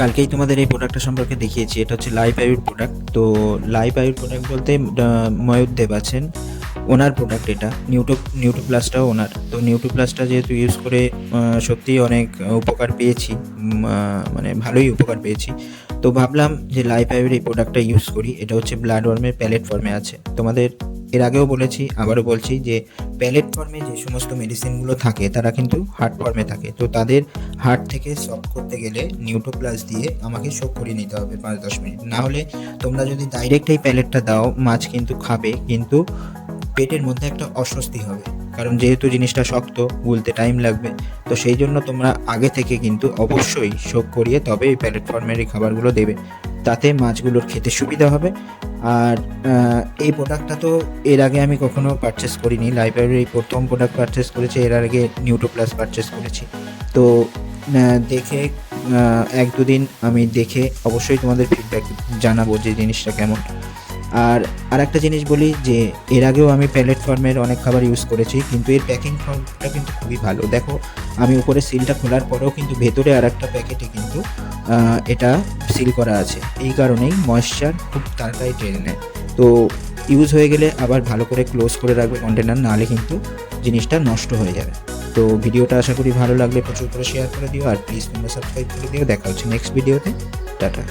কালকেই তোমাদের এই প্রোডাক্টটা সম্পর্কে দেখিয়েছি। এটা হচ্ছে লাইফ আয়ুর প্রোডাক্ট। তো লাইফ আয়ুর প্রোডাক্ট বলতে ময়ূর দেব আছেন, ওনার প্রোডাক্ট এটা। নিউট্রো প্লাসটাও ওনার। তো নিউট্রো প্লাসটা যেহেতু ইউজ করে সত্যিই অনেক উপকার পেয়েছি, মানে ভালোই উপকার পেয়েছি। তো ভাবলাম যে লাইফ আয়ুর এই প্রোডাক্টটা ইউজ করি। এটা হচ্ছে ব্লাড ওয়ার্মের প্যালেট ফর্মে আছে। তোমাদের এর আগেও বলেছি, আবারও বলছি যে প্যালেট ফর্মে যে সমস্ত মেডিসিনগুলো থাকে তারা কিন্তু হার্ড ফর্মে থাকে। তো তাদের হার্ট থেকে সফট করতে গেলে নিউট্রো প্লাস দিয়ে আমাকে শোক করিয়ে নিতে হবে 5-10 মিনিট। না হলে তোমরা যদি ডাইরেক্ট এই প্যালেটটা দাও, মাছ কিন্তু খাবে, কিন্তু পেটের মধ্যে একটা অস্বস্তি হবে, কারণ যেহেতু জিনিসটা শক্ত, গুলতে টাইম লাগবে। তো সেই জন্য তোমরা আগে থেকে কিন্তু অবশ্যই শোক করিয়ে তবে এই প্যালেট ফর্মের এই খাবারগুলো দেবে, তাতে মাছগুলোর খেতে সুবিধা হবে। আর এই প্রোডাক্টটা তো এর আগে আমি কখনো পারচেস করিনি। লাইফ আয়ুর এই প্রথম প্রোডাক্ট পারচেস করেছি, এর আগে নিউট্রো প্লাস পারচেস করেছি। তো দেখে 1-2 দিন আমি দেখে অবশ্যই তোমাদের ফিডব্যাক জানাবো যে জিনিসটা কেমন। আর আরেকটা জিনিস বলি যে এর আগেও আমি প্যালেট ফর্মের অনেক খাবার ইউজ করেছি, কিন্তু এর প্যাকিং ফর্মটা কিন্তু খুবই ভালো। দেখো, আমি উপরে সিলটা খোলার পরেও কিন্তু ভেতরে আরেকটা প্যাকেটে কিন্তু এটা সিল করা আছে। এই কারণেই ময়েশ্চার খুব তাড়াতাড়ি টেনে নেয়। তো ইউজ হয়ে গেলে আবার ভালো করে ক্লোজ করে রাখবে কন্টেনার, নাহলে কিন্তু জিনিসটা নষ্ট হয়ে যাবে। তো ভিডিওটা আশা করি ভালো লাগলে প্রচুর করে শেয়ার করে দিও, আর প্লিজ তোমরা সাবস্ক্রাইব করে দিও। দেখা হচ্ছে নেক্সট ভিডিওতে। টাটা।